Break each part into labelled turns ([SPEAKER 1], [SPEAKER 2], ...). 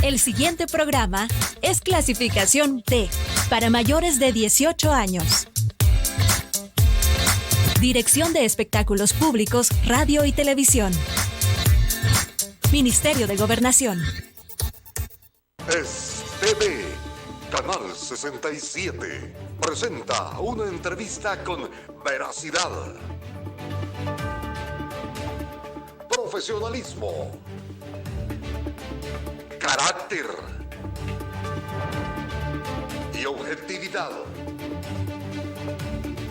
[SPEAKER 1] El siguiente programa es clasificación T, para mayores de 18 años. Dirección de Espectáculos Públicos, Radio y Televisión. Ministerio de Gobernación.
[SPEAKER 2] Es TV, Canal 67, presenta una entrevista con veracidad, profesionalismo, carácter y objetividad.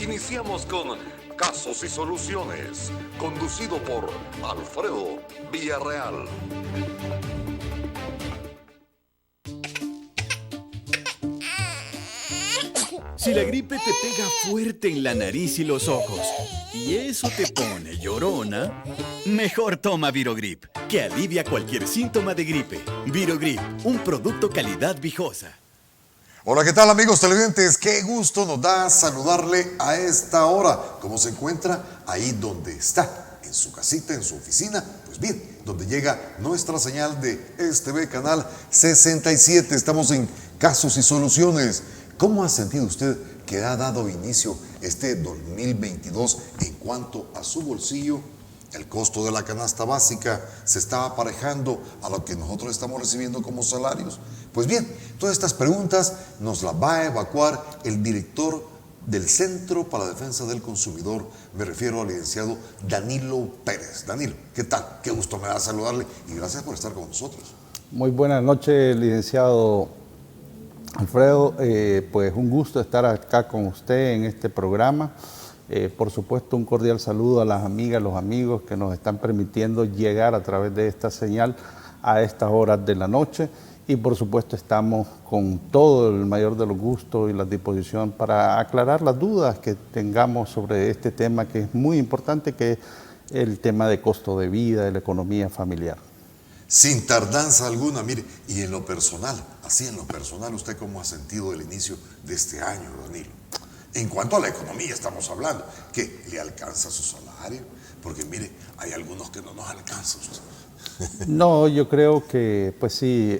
[SPEAKER 2] Iniciamos con Casos y Soluciones, conducido por Alfredo Villarreal.
[SPEAKER 3] Si la gripe te pega fuerte en la nariz y los ojos, y eso te pone llorona, mejor toma Virogrip, que alivia cualquier síntoma de gripe. Virogrip, un producto calidad Vijosa.
[SPEAKER 4] Hola, ¿qué tal, amigos televidentes? Qué gusto nos da saludarle a esta hora. ¿Cómo se encuentra? Ahí donde está, en su casita, en su oficina. Pues bien, donde llega nuestra señal de STV Canal 67. Estamos en Casos y Soluciones. ¿Cómo ha sentido usted que ha dado inicio este 2022 en cuanto a su bolsillo? El costo de la canasta básica se está aparejando a lo que nosotros estamos recibiendo como salarios. Pues bien, todas estas preguntas nos las va a evacuar el director del Centro para la Defensa del Consumidor. Me refiero al licenciado Danilo Pérez. Danilo, ¿qué tal? Qué gusto me da saludarle y gracias por estar con nosotros.
[SPEAKER 5] Muy buenas noches, licenciado Alfredo. Pues un gusto estar acá con usted en este programa. Por supuesto, un cordial saludo a las amigas, los amigos que nos están permitiendo llegar a través de esta señal a estas horas de la noche. Y por supuesto estamos con todo el mayor de los gustos y la disposición para aclarar las dudas que tengamos sobre este tema que es muy importante, que es el tema de costo de vida, de la economía familiar.
[SPEAKER 4] Sin tardanza alguna, mire, y en lo personal, ¿usted cómo ha sentido el inicio de este año, Danilo? En cuanto a la economía estamos hablando, ¿que le alcanza su salario? Porque mire, hay algunos que no nos alcanza usted.
[SPEAKER 5] No, yo creo que, pues sí,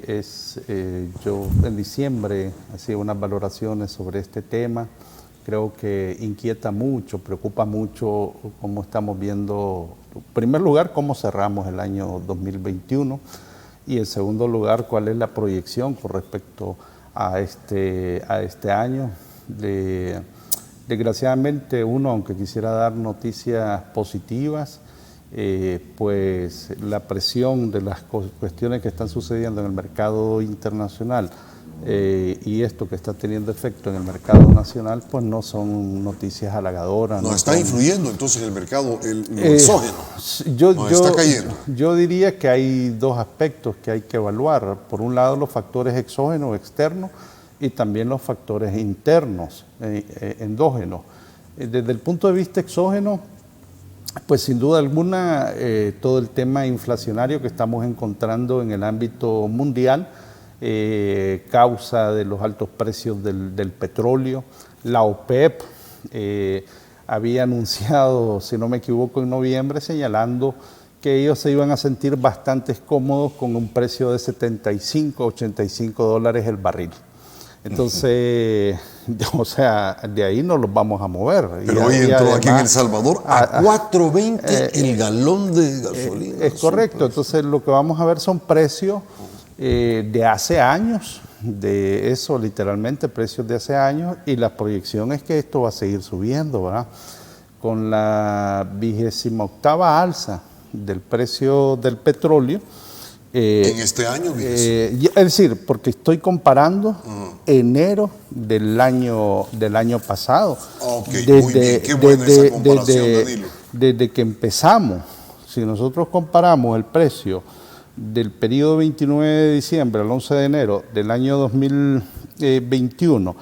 [SPEAKER 5] yo en diciembre hacía unas valoraciones sobre este tema. Creo que inquieta mucho, preocupa mucho cómo estamos viendo, en primer lugar, cómo cerramos el año 2021 y en segundo lugar, cuál es la proyección con respecto a este año. Desgraciadamente uno, aunque quisiera dar noticias positivas, pues la presión de las cuestiones que están sucediendo en el mercado internacional y esto que está teniendo efecto en el mercado nacional, pues no son noticias halagadoras.
[SPEAKER 4] ¿No está influyendo entonces el mercado, lo exógeno? Está cayendo.
[SPEAKER 5] Yo diría que hay dos aspectos que hay que evaluar. Por un lado, los factores exógenos, externos, y también los factores internos, endógenos. Desde el punto de vista exógeno, pues sin duda alguna, todo el tema inflacionario que estamos encontrando en el ámbito mundial, causa de los altos precios del petróleo. La OPEP había anunciado, si no me equivoco, en noviembre, señalando que ellos se iban a sentir bastante cómodos con un precio de 75, 85 dólares el barril. Entonces, o sea, de ahí no los vamos a mover.
[SPEAKER 4] Pero hoy entró además, aquí en El Salvador a 4.20 el galón de gasolina.
[SPEAKER 5] Es correcto, entonces lo que vamos a ver son precios de hace años, de eso literalmente, precios de hace años, y la proyección es que esto va a seguir subiendo, ¿verdad? Con la 28ª alza del precio del petróleo.
[SPEAKER 4] ¿En este año?
[SPEAKER 5] Es decir, porque estoy comparando enero del año pasado.
[SPEAKER 4] Muy bien, qué buena esa comparación, Danilo.
[SPEAKER 5] Desde que empezamos, si nosotros comparamos el precio del periodo 29 de diciembre al 11 de enero del año 2021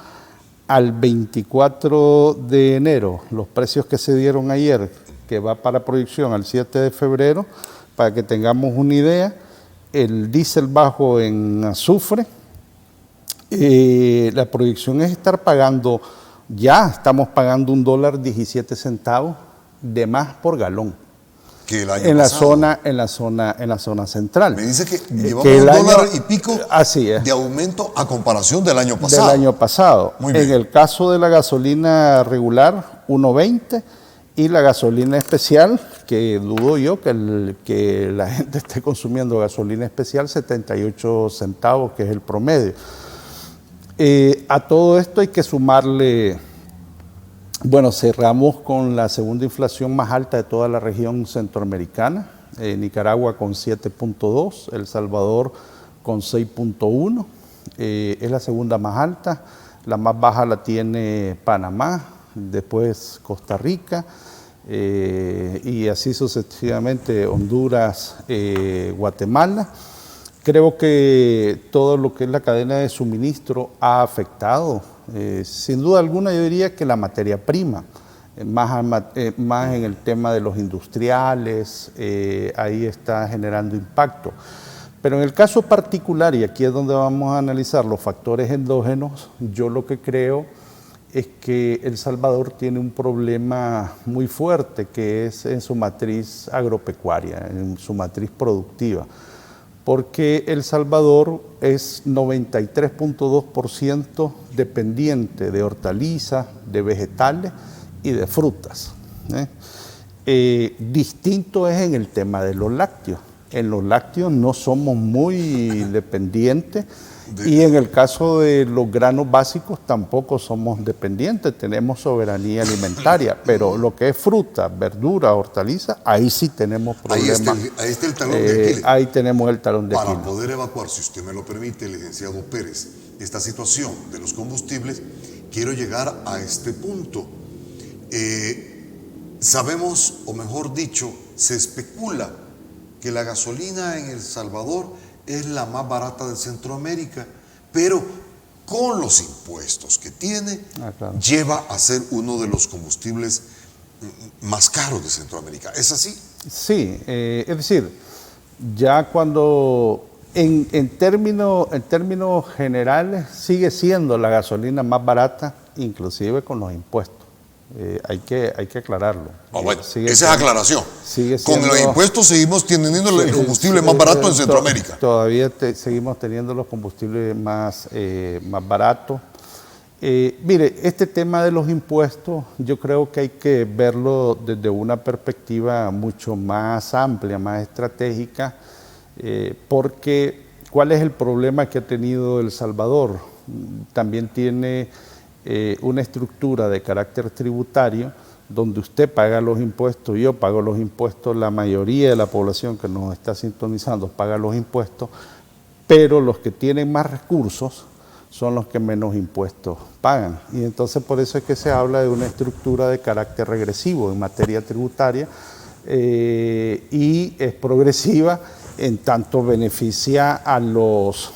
[SPEAKER 5] al 24 de enero, los precios que se dieron ayer, que va para proyección al 7 de febrero, para que tengamos una idea, el diésel bajo en azufre, la proyección es estar pagando, ya estamos pagando $1.17 de más por galón.
[SPEAKER 4] que el año
[SPEAKER 5] en la
[SPEAKER 4] pasado.
[SPEAKER 5] en la zona central.
[SPEAKER 4] Me dice que llevamos
[SPEAKER 5] que el
[SPEAKER 4] $1
[SPEAKER 5] año-
[SPEAKER 4] y pico
[SPEAKER 5] así es.
[SPEAKER 4] de aumento a comparación del año pasado.
[SPEAKER 5] Del año pasado.
[SPEAKER 4] Muy bien.
[SPEAKER 5] En el caso de la gasolina regular, 1.20, y la gasolina especial, que dudo yo que la gente esté consumiendo gasolina especial, 78 centavos, que es el promedio. A todo esto hay que sumarle, bueno, cerramos con la segunda inflación más alta de toda la región centroamericana, Nicaragua con 7.2, El Salvador con 6.1, es la segunda más alta, la más baja la tiene Panamá, después Costa Rica, y así sucesivamente Honduras, Guatemala. Creo que todo lo que es la cadena de suministro ha afectado. Sin duda alguna yo diría que la materia prima, más en el tema de los industriales, ahí está generando impacto. Pero en el caso particular, y aquí es donde vamos a analizar los factores endógenos, yo lo que creo es que El Salvador tiene un problema muy fuerte, que es en su matriz agropecuaria, en su matriz productiva, porque El Salvador es 93.2% dependiente de hortalizas, de vegetales y de frutas. Distinto es en el tema de los lácteos. En los lácteos no somos muy dependientes, y en el caso de los granos básicos tampoco somos dependientes, tenemos soberanía alimentaria, pero lo que es fruta, verdura, hortaliza, ahí sí tenemos problemas.
[SPEAKER 4] Ahí está el talón de Aquiles.
[SPEAKER 5] Ahí tenemos el talón de
[SPEAKER 4] Para
[SPEAKER 5] Aquiles.
[SPEAKER 4] poder evacuar, si usted me lo permite, licenciado Pérez, esta situación de los combustibles, quiero llegar a este punto. Sabemos, o mejor dicho, se especula que la gasolina en El Salvador es la más barata de Centroamérica, pero con los impuestos que tiene,
[SPEAKER 5] Claro.
[SPEAKER 4] lleva a ser uno de los combustibles más caros de Centroamérica. ¿Es así?
[SPEAKER 5] Sí, es decir, ya cuando en términos generales sigue siendo la gasolina más barata, inclusive con los impuestos. Hay que aclararlo.
[SPEAKER 4] Bueno,
[SPEAKER 5] Sigue
[SPEAKER 4] esa es
[SPEAKER 5] siendo-
[SPEAKER 4] aclaración.
[SPEAKER 5] sigue
[SPEAKER 4] Con
[SPEAKER 5] siendo-
[SPEAKER 4] los impuestos seguimos teniendo el combustible más barato en Centroamérica.
[SPEAKER 5] Todavía seguimos teniendo los combustibles más baratos. Mire, este tema de los impuestos yo creo que hay que verlo desde una perspectiva mucho más amplia, más estratégica, porque ¿cuál es el problema que ha tenido El Salvador? También tiene una estructura de carácter tributario donde usted paga los impuestos, yo pago los impuestos, la mayoría de la población que nos está sintonizando paga los impuestos, pero los que tienen más recursos son los que menos impuestos pagan. Y entonces por eso es que se habla de una estructura de carácter regresivo en materia tributaria, y es progresiva en tanto beneficia a los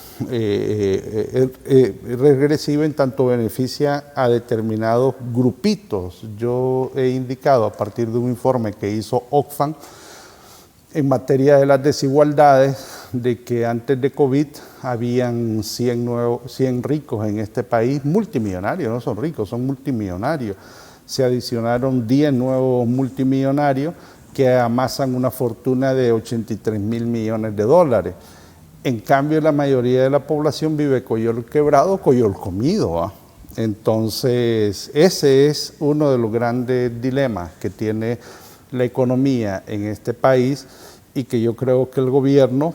[SPEAKER 5] regresiva en tanto beneficia a determinados grupitos. Yo he indicado a partir de un informe que hizo Oxfam en materia de las desigualdades, de que antes de COVID habían 100 ricos en este país, multimillonarios, no son ricos, son multimillonarios. Se adicionaron 10 nuevos multimillonarios que amasan una fortuna de 83 mil millones de dólares. En cambio, la mayoría de la población vive coyol quebrado, coyol comido, ¿va? Entonces, ese es uno de los grandes dilemas que tiene la economía en este país, y que yo creo que el gobierno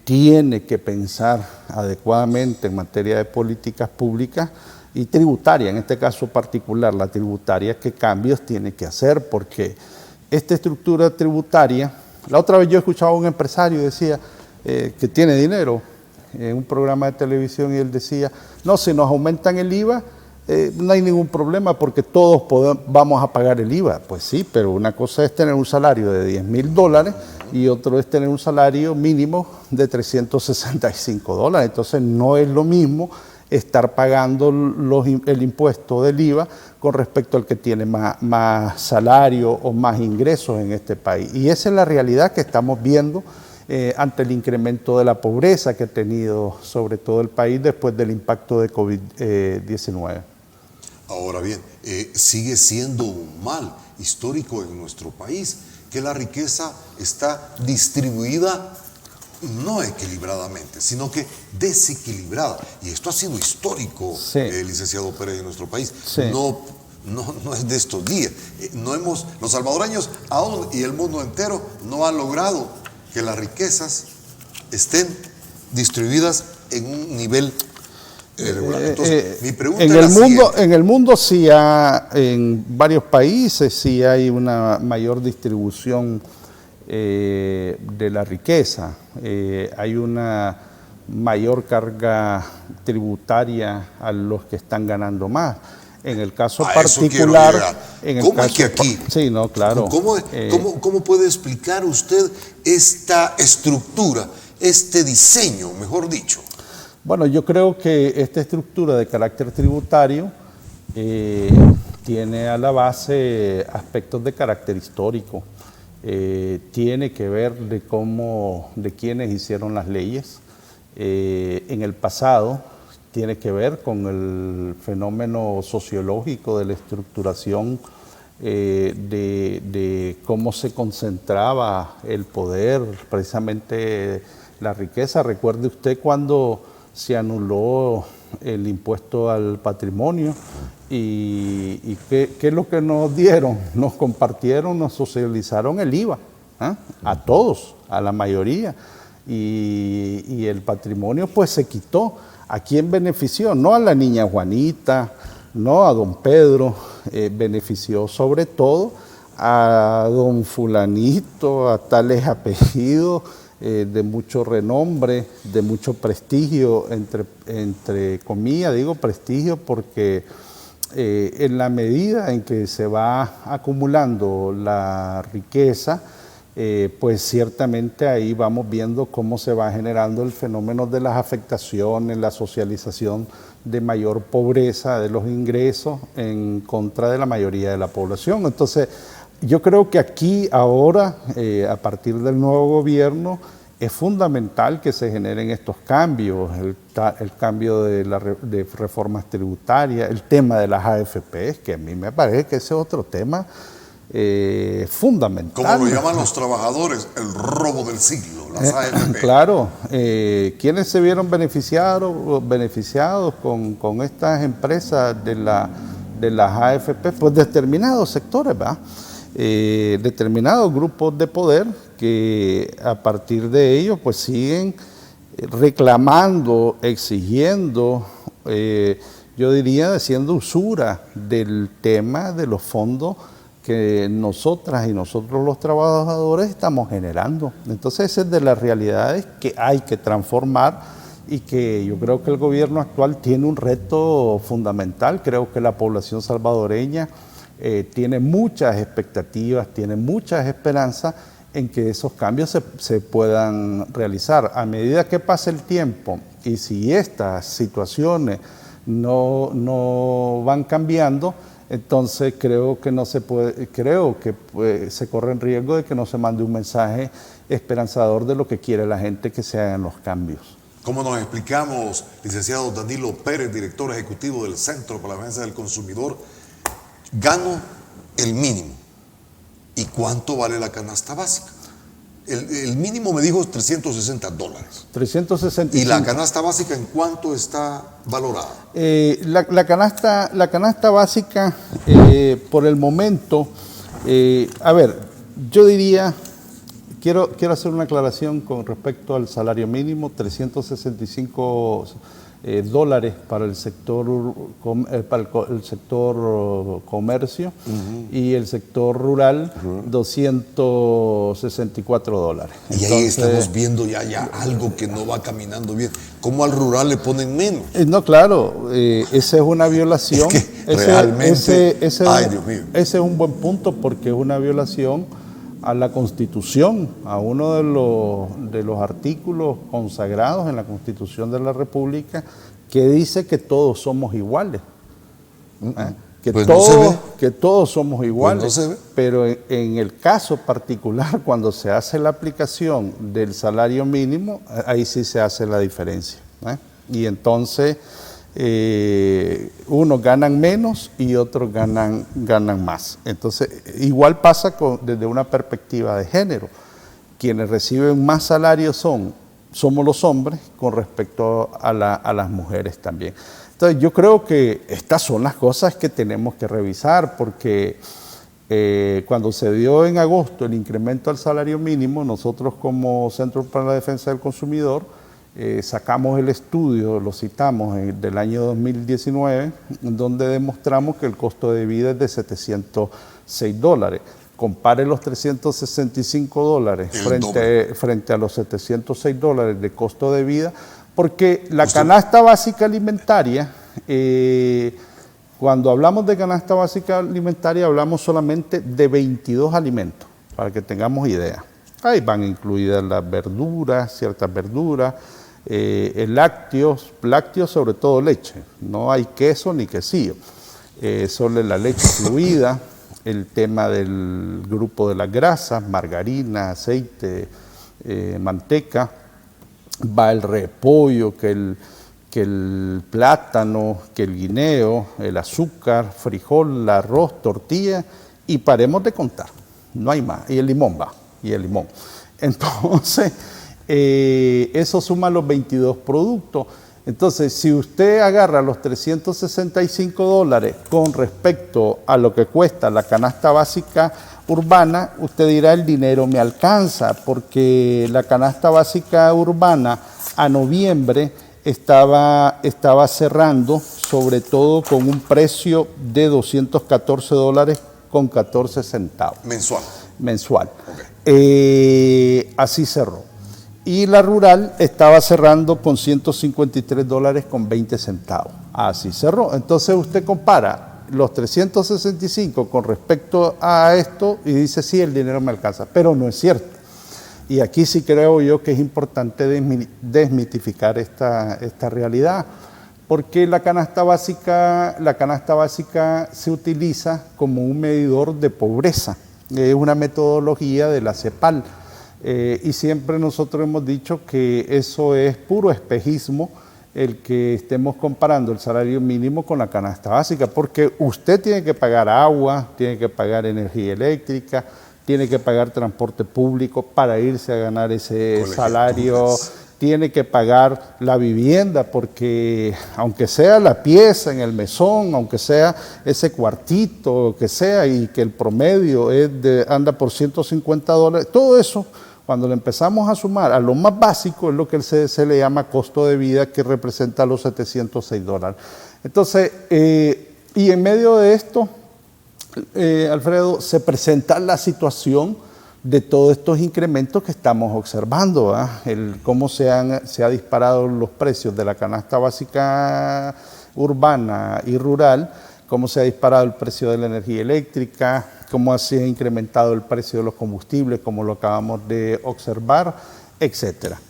[SPEAKER 5] tiene que pensar adecuadamente en materia de políticas públicas y tributaria, en este caso particular la tributaria, qué cambios tiene que hacer, porque esta estructura tributaria, la otra vez yo escuchaba a un empresario decía que tiene dinero en un programa de televisión, y él decía, no, si nos aumentan el IVA, no hay ningún problema porque todos vamos a pagar el IVA. Pues sí, pero una cosa es tener un salario de $10,000 y otro es tener un salario mínimo de $365. Entonces no es lo mismo estar pagando el impuesto del IVA con respecto al que tiene más salario o más ingresos en este país. Y esa es la realidad que estamos viendo ante el incremento de la pobreza que ha tenido sobre todo el país después del impacto de COVID-19.
[SPEAKER 4] Ahora bien, sigue siendo un mal histórico en nuestro país, que la riqueza está distribuida no equilibradamente, sino que desequilibrada. Y esto ha sido histórico,
[SPEAKER 5] Sí.
[SPEAKER 4] Licenciado Pérez, en nuestro país.
[SPEAKER 5] Sí.
[SPEAKER 4] No es de estos días. Los salvadoreños aún y el mundo entero no han logrado que las riquezas estén distribuidas en un nivel regular. Entonces, mi pregunta es la siguiente.
[SPEAKER 5] En el mundo sí en varios países sí hay una mayor distribución de la riqueza. Hay una mayor carga tributaria a los que están ganando más. En el caso
[SPEAKER 4] A eso quiero
[SPEAKER 5] particular,
[SPEAKER 4] llegar. ¿Cómo es que aquí?
[SPEAKER 5] Sí, no, claro.
[SPEAKER 4] ¿Cómo puede explicar usted esta estructura, este diseño, mejor dicho?
[SPEAKER 5] Bueno, yo creo que esta estructura de carácter tributario tiene a la base aspectos de carácter histórico. Tiene que ver de quiénes hicieron las leyes. En el pasado tiene que ver con el fenómeno sociológico de la estructuración de cómo se concentraba el poder, precisamente la riqueza. Recuerde usted cuando se anuló el impuesto al patrimonio y ¿qué es lo que nos dieron? Nos compartieron, nos socializaron el IVA, a todos, a la mayoría, y el patrimonio pues se quitó. ¿A quién benefició? No a la niña Juanita, no a don Pedro, benefició sobre todo a don fulanito, a tales apellidos, de mucho renombre, de mucho prestigio, entre comillas, digo prestigio porque en la medida en que se va acumulando la riqueza, pues ciertamente ahí vamos viendo cómo se va generando el fenómeno de las afectaciones, la socialización de mayor pobreza de los ingresos en contra de la mayoría de la población. Entonces, yo creo que aquí ahora, a partir del nuevo gobierno, es fundamental que se generen estos cambios, el cambio de reformas tributarias, el tema de las AFP, que a mí me parece que ese es otro tema fundamental.
[SPEAKER 4] Como lo llaman los trabajadores, el robo del siglo, las AFP.
[SPEAKER 5] Claro, ¿quiénes se vieron beneficiados con estas empresas de las AFP? Pues determinados sectores, ¿verdad? Determinados grupos de poder que a partir de ellos pues siguen reclamando, exigiendo, yo diría haciendo usura del tema de los fondos que nosotras y nosotros los trabajadores estamos generando. Entonces esa es de las realidades que hay que transformar y que yo creo que el gobierno actual tiene un reto fundamental. Creo que la población salvadoreña tiene muchas expectativas, tiene muchas esperanzas en que esos cambios se puedan realizar. A medida que pase el tiempo y si estas situaciones no van cambiando, entonces creo que se corre en riesgo de que no se mande un mensaje esperanzador de lo que quiere la gente que se hagan los cambios.
[SPEAKER 4] Como nos explicamos, licenciado Danilo Pérez, director ejecutivo del Centro para la Defensa del Consumidor, gano el mínimo. ¿Y cuánto vale la canasta básica? El mínimo me dijo $360.
[SPEAKER 5] 365.
[SPEAKER 4] ¿Y la canasta básica en cuánto está valorada?
[SPEAKER 5] La canasta básica, por el momento, a ver, yo diría, quiero hacer una aclaración con respecto al salario mínimo, $365 para el sector comercio y el sector rural $264.
[SPEAKER 4] Y ahí estamos viendo ya algo que no va caminando bien. ¿Cómo al rural le ponen menos?
[SPEAKER 5] No, claro, esa es una violación.
[SPEAKER 4] Es que realmente, ay, Dios mío.
[SPEAKER 5] Ese es un buen punto porque es una violación a la Constitución, a uno de los artículos consagrados en la Constitución de la República que dice que todos somos iguales. Que todos somos iguales,
[SPEAKER 4] Pues no se ve.
[SPEAKER 5] Pero en el caso particular, cuando se hace la aplicación del salario mínimo, ahí sí se hace la diferencia. Y entonces unos ganan menos y otros ganan más. Entonces, igual pasa desde una perspectiva de género. Quienes reciben más salario somos los hombres con respecto a las mujeres también. Entonces, yo creo que estas son las cosas que tenemos que revisar, porque cuando se dio en agosto el incremento al salario mínimo, nosotros como Centro para la Defensa del Consumidor sacamos el estudio, lo citamos del año 2019, donde demostramos que el costo de vida es de $706. Compare los $365 frente a los $706 de costo de vida, porque la canasta básica alimentaria, cuando hablamos de canasta básica alimentaria, hablamos solamente de 22 alimentos, para que tengamos idea. Ahí van incluidas las verduras, ciertas verduras, lácteos, sobre todo leche. No hay queso ni quesillo, solo la leche fluida, el tema del grupo de las grasas, margarina, aceite, manteca, va el repollo, que el plátano, que el guineo, el azúcar, frijol, el arroz, tortilla, y paremos de contar, no hay más, y el limón va, y el limón. Entonces, eso suma los 22 productos. Entonces, si usted agarra los $365 con respecto a lo que cuesta la canasta básica urbana, usted dirá, el dinero me alcanza, porque la canasta básica urbana a noviembre estaba cerrando sobre todo con un precio de $214.14. Mensual. Okay. Así cerró. Y la rural estaba cerrando con $153.20. Así cerró. Entonces usted compara los 365 con respecto a esto y dice, sí, el dinero me alcanza, pero no es cierto. Y aquí sí creo yo que es importante desmitificar esta realidad, porque la canasta básica se utiliza como un medidor de pobreza. Es una metodología de la CEPAL. Y siempre nosotros hemos dicho que eso es puro espejismo, el que estemos comparando el salario mínimo con la canasta básica, porque usted tiene que pagar agua, tiene que pagar energía eléctrica, tiene que pagar transporte público para irse a ganar ese salario, tiene que pagar la vivienda, porque aunque sea la pieza en el mesón, aunque sea ese cuartito que sea, y que el promedio anda por $150, todo eso, cuando le empezamos a sumar a lo más básico, es lo que se le llama costo de vida, que representa los $706. Entonces, y en medio de esto, Alfredo, se presenta la situación de todos estos incrementos que estamos observando, cómo se ha disparado los precios de la canasta básica urbana y rural, cómo se ha disparado el precio de la energía eléctrica, cómo se ha incrementado el precio de los combustibles, como lo acabamos de observar, etcétera.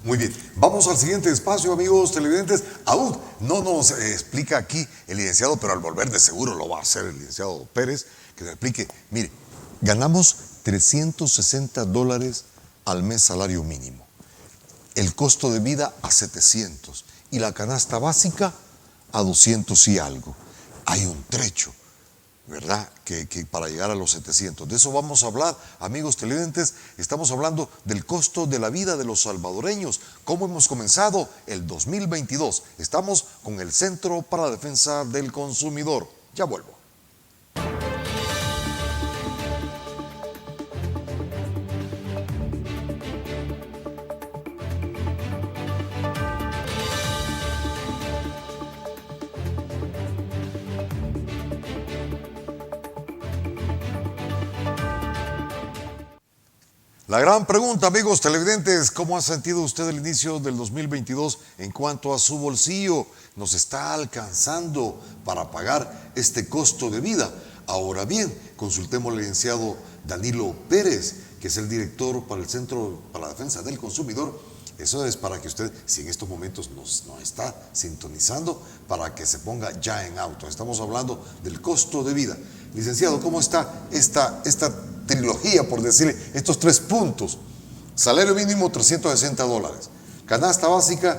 [SPEAKER 4] Muy bien, vamos al siguiente espacio, amigos televidentes. Aún no nos explica aquí el licenciado, pero al volver de seguro lo va a hacer el licenciado Pérez, que nos explique. Mire, ganamos $360 al mes salario mínimo, el costo de vida a 700 y la canasta básica a 200 y algo. Hay un trecho, ¿verdad? Que para llegar a los 700. De eso vamos a hablar, amigos televidentes. Estamos hablando del costo de la vida de los salvadoreños. ¿Cómo hemos comenzado el 2022? Estamos con el Centro para la Defensa del Consumidor. Ya vuelvo. La gran pregunta, amigos televidentes, ¿cómo ha sentido usted el inicio del 2022 en cuanto a su bolsillo? ¿Nos está alcanzando para pagar este costo de vida? Ahora bien, consultemos al licenciado Danilo Pérez, que es el director para el Centro para la Defensa del Consumidor. Eso es para que usted, si en estos momentos nos está sintonizando, para que se ponga ya en auto. Estamos hablando del costo de vida. Licenciado, ¿cómo está esta trilogía, por decirle, estos 3 puntos? Salario mínimo $360, canasta básica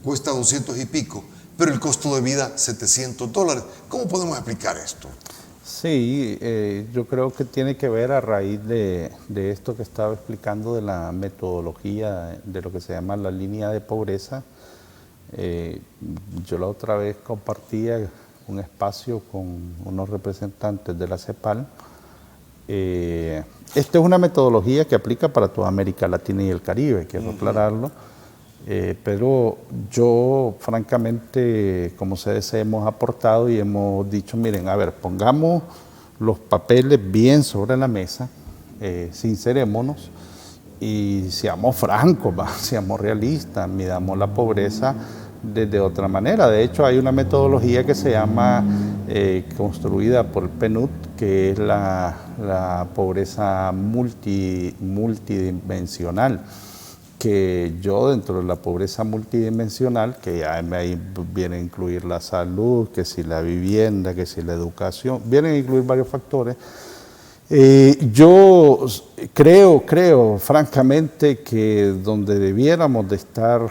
[SPEAKER 4] cuesta 200 y pico, pero el costo de vida $700. ¿Cómo podemos explicar esto?
[SPEAKER 5] Sí, yo creo que tiene que ver a raíz de esto que estaba explicando de la metodología de lo que se llama la línea de pobreza. Yo la otra vez compartía un espacio con unos representantes de la CEPAL. Esta es una metodología que aplica para toda América Latina y el Caribe, quiero aclararlo. Pero yo, francamente, como CDC hemos aportado y hemos dicho, miren, a ver, pongamos los papeles bien sobre la mesa, sincerémonos y seamos francos, seamos realistas, midamos la pobreza de otra manera. De hecho, hay una metodología que se llama, construida por el PNUD, que es la pobreza multidimensional, que yo dentro de la pobreza multidimensional, que ya ahí viene a incluir la salud, que si la vivienda, que si la educación, vienen a incluir varios factores. Yo creo francamente que donde debiéramos de estar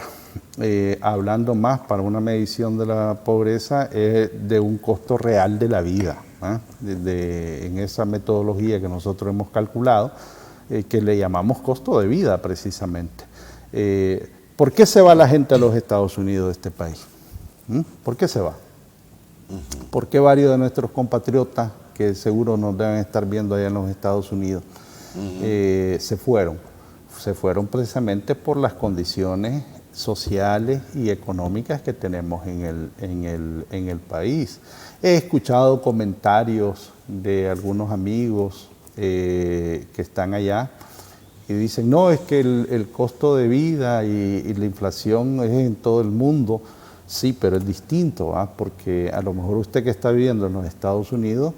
[SPEAKER 5] hablando más para una medición de la pobreza es de un costo real de la vida, en esa metodología que nosotros hemos calculado, que le llamamos costo de vida precisamente. ¿Por qué se va la gente a los Estados Unidos de este país? ¿Por qué se va? ¿Por qué varios de nuestros compatriotas, que seguro nos deben estar viendo allá en los Estados Unidos, se fueron? Se fueron precisamente por las condiciones sociales y económicas que tenemos en el país. He escuchado comentarios de algunos amigos que están allá y dicen, no, es que el costo de vida y la inflación es en todo el mundo. Sí, pero es distinto, porque a lo mejor usted que está viviendo en los Estados Unidos,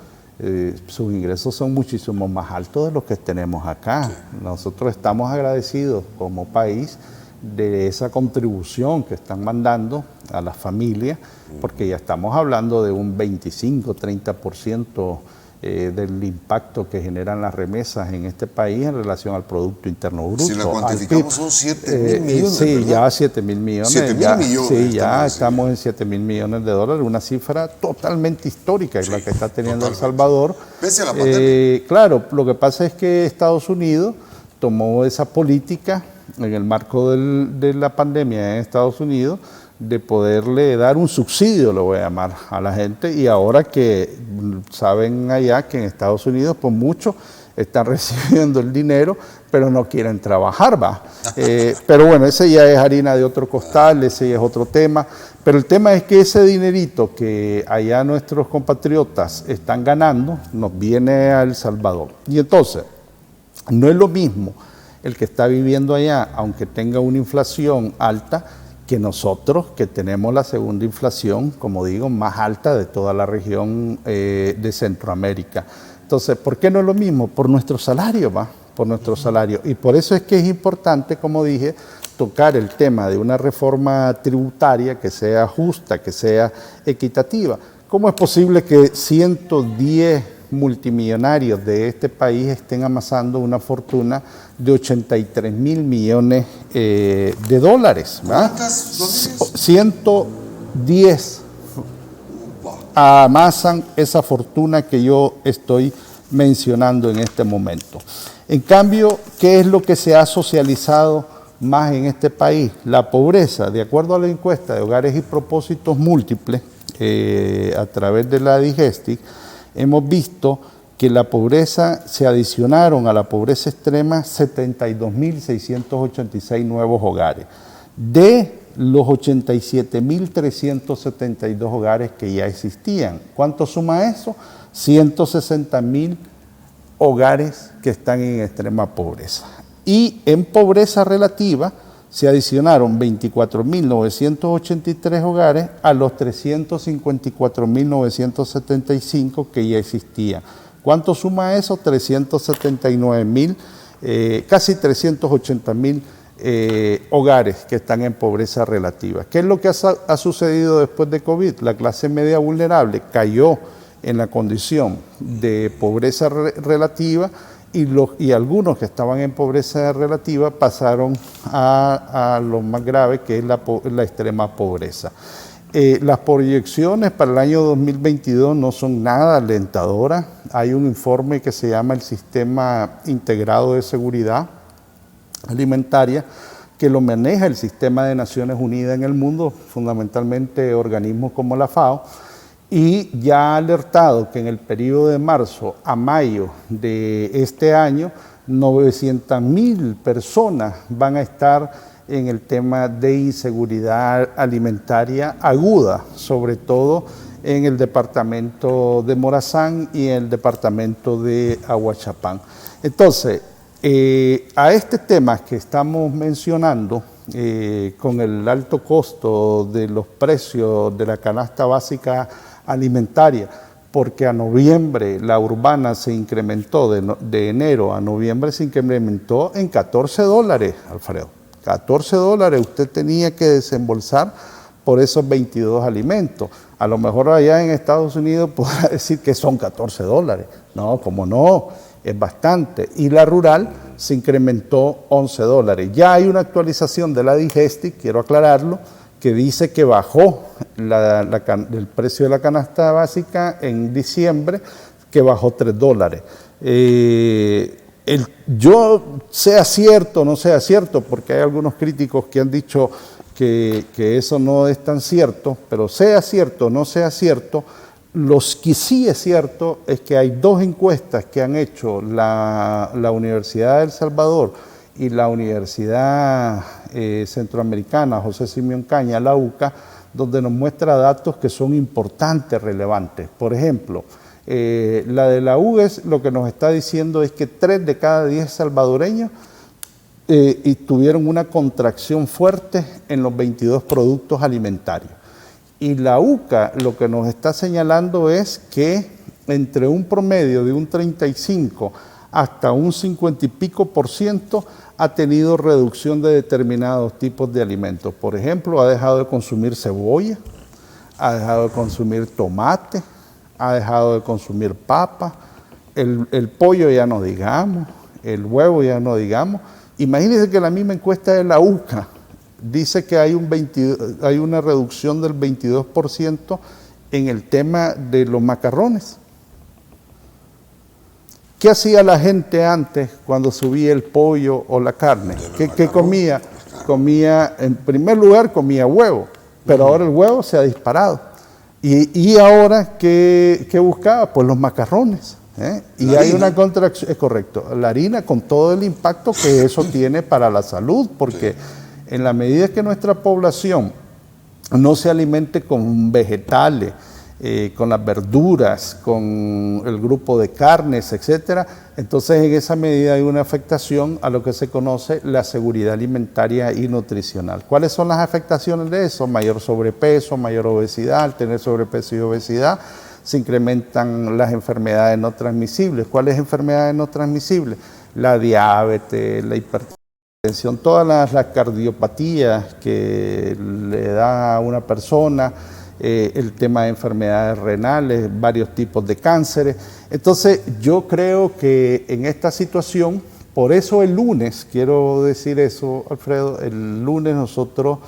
[SPEAKER 5] sus ingresos son muchísimo más altos de los que tenemos acá. Nosotros estamos agradecidos como país de esa contribución que están mandando a las familias, porque ya estamos hablando de un 25-30% del impacto que generan las remesas en este país en relación al Producto Interno Bruto.
[SPEAKER 4] Si la cuantificamos son 7.000 millones,
[SPEAKER 5] sí,
[SPEAKER 4] ¿verdad?
[SPEAKER 5] Ya 7.000 millones.
[SPEAKER 4] 7.000 millones.
[SPEAKER 5] Sí, ya estamos en 7.000 millones de dólares, una cifra totalmente histórica, es la que está teniendo El Salvador.
[SPEAKER 4] Pese a la pandemia.
[SPEAKER 5] Claro, lo que pasa es que Estados Unidos tomó esa política en el marco de la pandemia en Estados Unidos, de poderle dar un subsidio, lo voy a llamar, a la gente, y ahora que saben allá que en Estados Unidos, pues muchos están recibiendo el dinero, pero no quieren trabajar, pero bueno, ese ya es harina de otro costal, ese ya es otro tema, pero el tema es que ese dinerito que allá nuestros compatriotas están ganando, nos viene a El Salvador. Y entonces, no es lo mismo el que está viviendo allá, aunque tenga una inflación alta, que nosotros, que tenemos la segunda inflación, como digo, más alta de toda la región de Centroamérica. Entonces, ¿por qué no es lo mismo? Por nuestro salario, por nuestro salario. Y por eso es que es importante, como dije, tocar el tema de una reforma tributaria que sea justa, que sea equitativa. ¿Cómo es posible que 110 multimillonarios de este país estén amasando una fortuna de 83.000 millones de dólares?
[SPEAKER 4] ¿Cuántas?
[SPEAKER 5] 110 amasan esa fortuna que yo estoy mencionando en este momento. En cambio, ¿qué es lo que se ha socializado más en este país? La pobreza. De acuerdo a la encuesta de Hogares y Propósitos Múltiples, a través de la Digestic, hemos visto que la pobreza, se adicionaron a la pobreza extrema 72.686 nuevos hogares, de los 87.372 hogares que ya existían. ¿Cuánto suma eso? 160.000 hogares que están en extrema pobreza. Y en pobreza relativa se adicionaron 24.983 hogares a los 354.975 que ya existían. ¿Cuánto suma eso? 379.000, casi 380.000 hogares que están en pobreza relativa. ¿Qué es lo que ha sucedido después de COVID? La clase media vulnerable cayó en la condición de pobreza relativa y algunos que estaban en pobreza relativa pasaron a lo más grave, que es la extrema pobreza. Las proyecciones para el año 2022 no son nada alentadoras. Hay un informe que se llama el Sistema Integrado de Seguridad Alimentaria, que lo maneja el Sistema de Naciones Unidas en el mundo, fundamentalmente organismos como la FAO, y ya ha alertado que en el periodo de marzo a mayo de este año, 900.000 personas van a estar en el tema de inseguridad alimentaria aguda, sobre todo en el departamento de Morazán y en el departamento de Ahuachapán. Entonces, a este tema que estamos mencionando, con el alto costo de los precios de la canasta básica alimentaria, porque a noviembre la urbana se incrementó, de enero a noviembre se incrementó en $14, Alfredo. $14 usted tenía que desembolsar por esos 22 alimentos. A lo mejor allá en Estados Unidos podrá decir que son $14. No, como no, es bastante. Y la rural se incrementó $11. Ya hay una actualización de la Digesti, quiero aclararlo, que dice que bajó el precio de la canasta básica en diciembre, que bajó $3. Yo sea cierto o no sea cierto, porque hay algunos críticos que han dicho que eso no es tan cierto, pero sea cierto o no sea cierto, lo que sí es cierto es que hay dos encuestas que han hecho la Universidad de El Salvador y la Universidad Centroamericana José Simeón Caña, la UCA, donde nos muestra datos que son importantes, relevantes. Por ejemplo, la de la UGES lo que nos está diciendo es que 3 de cada 10 salvadoreños tuvieron una contracción fuerte en los 22 productos alimentarios. Y la UCA lo que nos está señalando es que entre un promedio de un 35 hasta un 50 y pico % ha tenido reducción de determinados tipos de alimentos. Por ejemplo, ha dejado de consumir cebolla, ha dejado de consumir tomate, ha dejado de consumir papa, el pollo ya no digamos, el huevo ya no digamos. Imagínense que la misma encuesta de la UCA dice que hay una reducción del 22% en el tema de los macarrones. ¿Qué hacía la gente antes cuando subía el pollo o la carne? ¿Qué comía? En primer lugar comía huevo, pero ahora el huevo se ha disparado. Y ahora, ¿qué buscaba? Pues los macarrones. Y hay una contracción, es correcto, la harina, con todo el impacto que eso tiene para la salud, porque en la medida que nuestra población no se alimente con vegetales, con las verduras, con el grupo de carnes, etcétera, entonces en esa medida hay una afectación a lo que se conoce la seguridad alimentaria y nutricional. ¿Cuáles son las afectaciones de eso? Mayor sobrepeso, mayor obesidad. Al tener sobrepeso y obesidad se incrementan las enfermedades no transmisibles. ¿Cuáles enfermedades no transmisibles? La diabetes, la hipertensión, todas las cardiopatías que le da a una persona, el tema de enfermedades renales, varios tipos de cánceres. Entonces yo creo que en esta situación, por eso el lunes, quiero decir eso, Alfredo, el lunes nosotros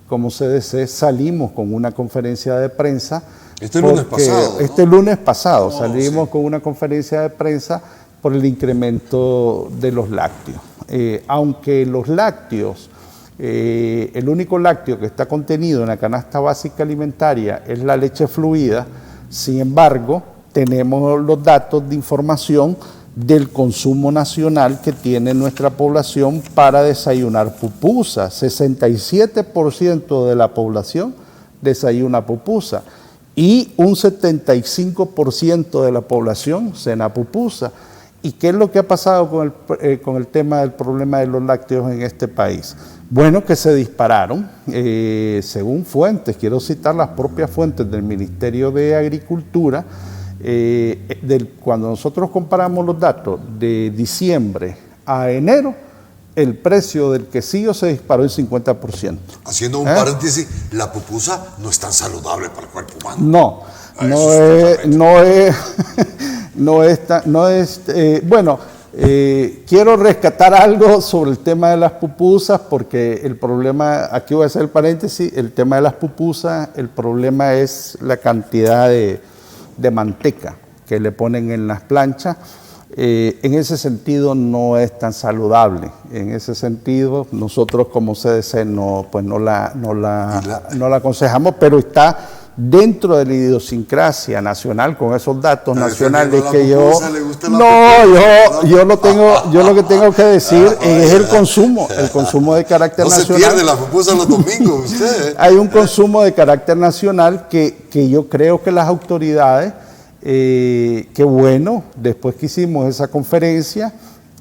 [SPEAKER 5] como CDC salimos con una conferencia de prensa.
[SPEAKER 4] Este lunes pasado, ¿no?
[SPEAKER 5] Este lunes pasado salimos con una conferencia de prensa por el incremento de los lácteos. Aunque los lácteos, el único lácteo que está contenido en la canasta básica alimentaria es la leche fluida, sin embargo, tenemos los datos de información del consumo nacional que tiene nuestra población para desayunar pupusa. 67% de la población desayuna pupusa y un 75% de la población cena pupusa. ¿Y qué es lo que ha pasado con el tema del problema de los lácteos en este país? Bueno, que se dispararon, según fuentes, quiero citar las propias fuentes del Ministerio de Agricultura, cuando nosotros comparamos los datos de diciembre a enero, el precio del quesillo se disparó en 50%.
[SPEAKER 4] Haciendo un paréntesis, la pupusa no es tan saludable para el cuerpo humano.
[SPEAKER 5] Bueno, Quiero rescatar algo sobre el tema de las pupusas, porque el problema, aquí voy a hacer el paréntesis, el tema de las pupusas, el problema es la cantidad de manteca que le ponen en las planchas. En ese sentido no es tan saludable. En ese sentido nosotros como CDC no la aconsejamos, pero está dentro de la idiosincrasia nacional, con esos datos nacionales que yo... yo lo que tengo que decir es el consumo de carácter nacional.
[SPEAKER 4] No se pierde la pupusa los domingos, usted.
[SPEAKER 5] Hay un consumo de carácter nacional que yo creo que las autoridades, que bueno, después que hicimos esa conferencia,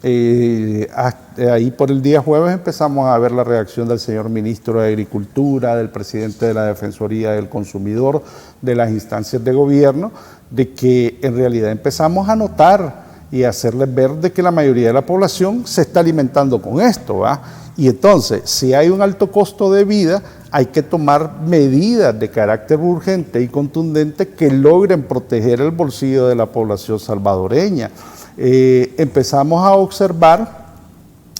[SPEAKER 5] ahí por el día jueves empezamos a ver la reacción del señor ministro de Agricultura, del presidente de la Defensoría del Consumidor, de las instancias de gobierno, de que en realidad empezamos a notar y a hacerles ver de que la mayoría de la población se está alimentando con esto, ¿va? Y entonces, si hay un alto costo de vida, hay que tomar medidas de carácter urgente y contundente que logren proteger el bolsillo de la población salvadoreña. Empezamos a observar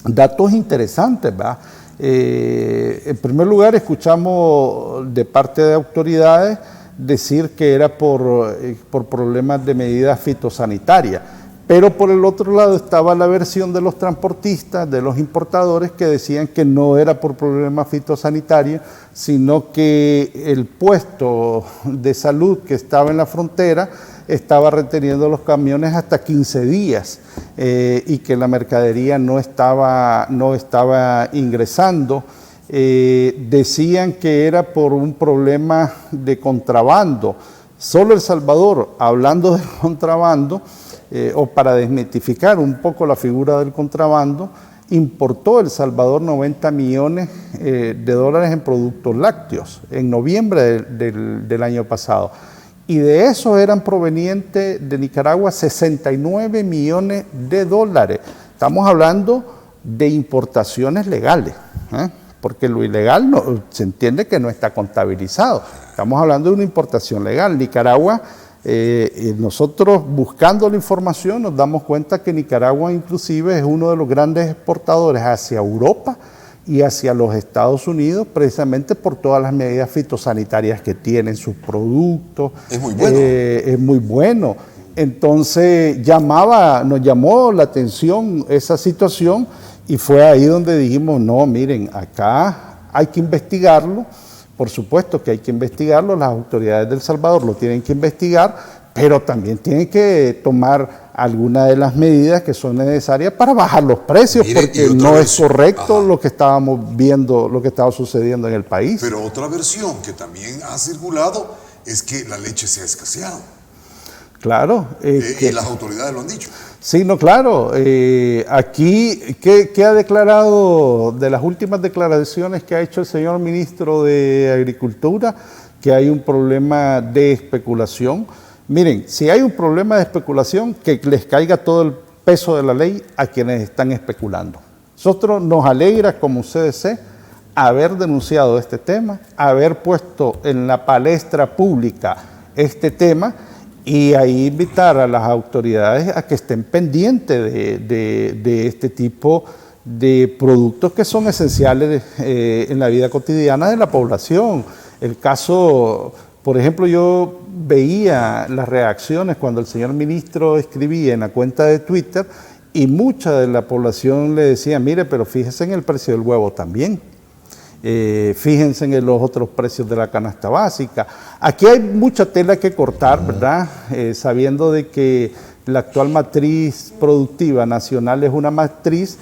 [SPEAKER 5] datos interesantes, ¿verdad? En primer lugar, escuchamos de parte de autoridades decir que era por problemas de medidas fitosanitarias, pero por el otro lado estaba la versión de los transportistas, de los importadores, que decían que no era por problemas fitosanitarios, sino que el puesto de salud que estaba en la frontera estaba reteniendo los camiones hasta 15 días y que la mercadería no estaba ingresando. Decían que era por un problema de contrabando. Solo El Salvador, hablando de contrabando, o para desmitificar un poco la figura del contrabando, importó El Salvador 90 millones de dólares en productos lácteos en noviembre del año pasado. Y de eso eran provenientes de Nicaragua 69 millones de dólares. Estamos hablando de importaciones legales, porque lo ilegal se entiende que no está contabilizado. Estamos hablando de una importación legal. Nicaragua, nosotros buscando la información nos damos cuenta que Nicaragua inclusive es uno de los grandes exportadores hacia Europa y hacia los Estados Unidos, precisamente por todas las medidas fitosanitarias que tienen sus productos.
[SPEAKER 4] Es muy bueno.
[SPEAKER 5] Es muy bueno. Entonces nos llamó la atención esa situación y fue ahí donde dijimos, no, miren, acá hay que investigarlo. Por supuesto que hay que investigarlo, las autoridades de El Salvador lo tienen que investigar, pero también tienen que tomar algunas de las medidas que son necesarias para bajar los precios, porque no es correcto lo que estábamos viendo, lo que estaba sucediendo en el país.
[SPEAKER 4] Pero otra versión que también ha circulado es que la leche se ha escaseado.
[SPEAKER 5] Claro.
[SPEAKER 4] Y las autoridades lo han dicho.
[SPEAKER 5] Sí, no, claro. Aquí, ¿qué ha declarado de las últimas declaraciones que ha hecho el señor ministro de Agricultura? Que hay un problema de especulación. Miren, si hay un problema de especulación, que les caiga todo el peso de la ley a quienes están especulando. Nosotros nos alegra como CDC haber denunciado este tema, haber puesto en la palestra pública este tema, y ahí invitar a las autoridades a que estén pendientes de este tipo de productos que son esenciales en la vida cotidiana de la población. El caso, por ejemplo, yo veía las reacciones cuando el señor ministro escribía en la cuenta de Twitter y mucha de la población le decía, mire, pero fíjese en el precio del huevo también. Fíjense en los otros precios de la canasta básica. Aquí hay mucha tela que cortar, ¿verdad? Sabiendo de que la actual matriz productiva nacional es una matriz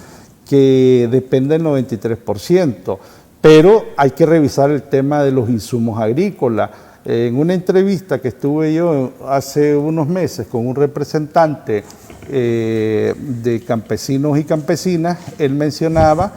[SPEAKER 5] que depende del 93%, pero hay que revisar el tema de los insumos agrícolas. En una entrevista que estuve yo hace unos meses con un representante de campesinos y campesinas, él mencionaba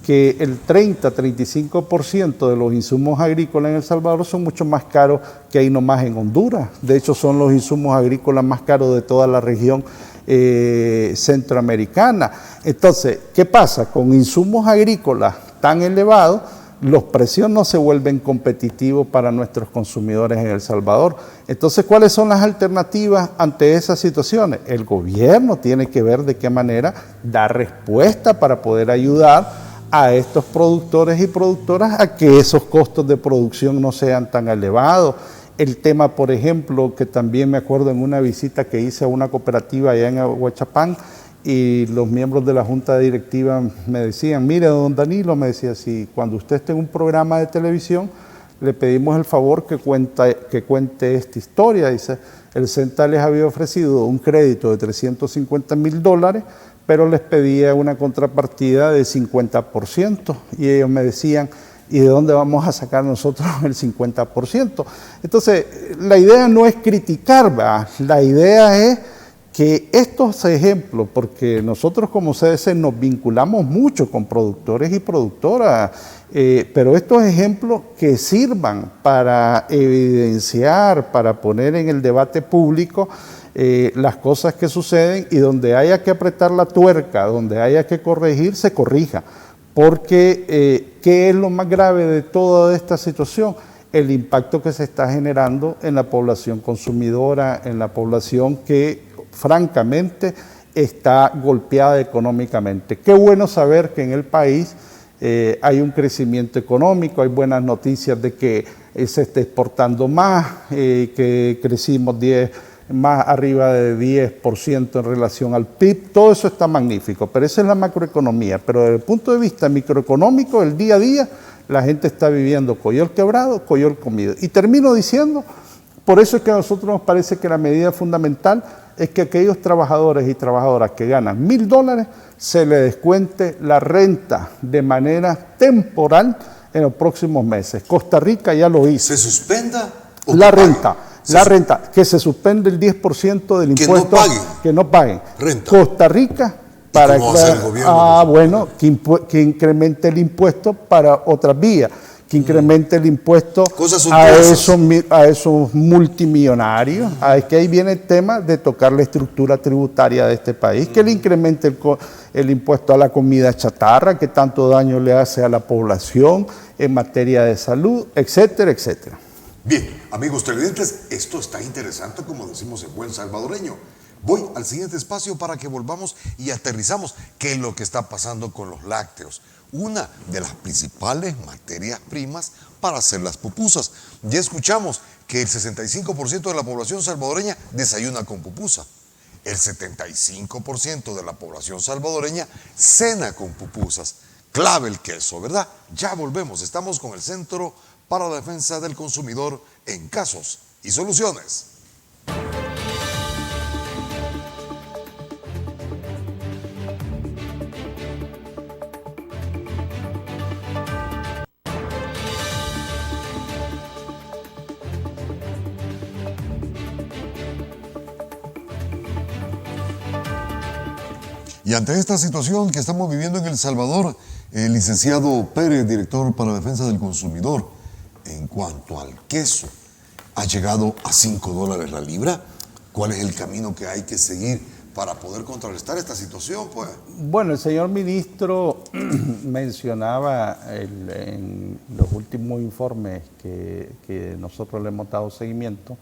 [SPEAKER 5] que el 30-35% de los insumos agrícolas en El Salvador son mucho más caros que ahí nomás en Honduras. De hecho, son los insumos agrícolas más caros de toda la región centroamericana. Entonces, ¿qué pasa? Con insumos agrícolas tan elevados, los precios no se vuelven competitivos para nuestros consumidores en El Salvador. Entonces, ¿cuáles son las alternativas ante esas situaciones? El gobierno tiene que ver de qué manera dar respuesta para poder ayudar a estos productores y productoras a que esos costos de producción no sean tan elevados. El tema, por ejemplo, que también me acuerdo en una visita que hice a una cooperativa allá en Aguachapán, y los miembros de la junta directiva me decían, mire, don Danilo, me decía, si cuando usted esté en un programa de televisión, le pedimos el favor que cuente esta historia. Dice, el CENTA les había ofrecido un crédito de $350,000, pero les pedía una contrapartida de 50%, y ellos me decían, ¿y de dónde vamos a sacar nosotros el 50%? Entonces, la idea no es criticar, ¿verdad? La idea es que estos ejemplos, porque nosotros como CDC nos vinculamos mucho con productores y productoras, pero estos ejemplos que sirvan para evidenciar, para poner en el debate público las cosas que suceden, y donde haya que apretar la tuerca, donde haya que corregir, se corrija. Porque, ¿qué es lo más grave de toda esta situación? El impacto que se está generando en la población consumidora, en la población que francamente está golpeada económicamente. Qué bueno saber que en el país hay un crecimiento económico, hay buenas noticias de que se está exportando más, que crecimos más arriba de 10% en relación al PIB. Todo eso está magnífico, pero esa es la macroeconomía. Pero desde el punto de vista microeconómico, el día a día, la gente está viviendo coyol quebrado, coyol comido. Y termino diciendo, por eso es que a nosotros nos parece que la medida fundamental es que aquellos trabajadores y trabajadoras que ganan $1,000 se les descuente la renta de manera temporal en los próximos meses. Costa Rica ya lo hizo.
[SPEAKER 4] ¿Se suspenda?
[SPEAKER 5] La renta. La renta, que se suspende el 10% del impuesto. Que no paguen.
[SPEAKER 4] Renta.
[SPEAKER 5] Costa Rica, para
[SPEAKER 4] ¿cómo va a hacer el gobierno?
[SPEAKER 5] Bueno, que incremente el impuesto para otras vías, que incremente el impuesto a esos multimillonarios. Es que ahí viene el tema de tocar la estructura tributaria de este país, que le incremente el impuesto a la comida chatarra, que tanto daño le hace a la población en materia de salud, etcétera, etcétera.
[SPEAKER 4] Bien, amigos televidentes, esto está interesante, como decimos en buen salvadoreño. Voy al siguiente espacio para que volvamos y aterrizamos qué es lo que está pasando con los lácteos, una de las principales materias primas para hacer las pupusas. Ya escuchamos que el 65% de la población salvadoreña desayuna con pupusa. El 75% de la población salvadoreña cena con pupusas. Clave el queso, ¿verdad? Ya volvemos, estamos con el Centro para la Defensa del Consumidor en Casos y Soluciones. Y ante esta situación que estamos viviendo en El Salvador, el licenciado Pérez, director para la Defensa del Consumidor, en cuanto al queso, ha llegado a $5 la libra. ¿Cuál es el camino que hay que seguir para poder contrarrestar esta situación, pues?
[SPEAKER 5] Bueno, el señor ministro mencionaba en los últimos informes que nosotros le hemos dado seguimiento,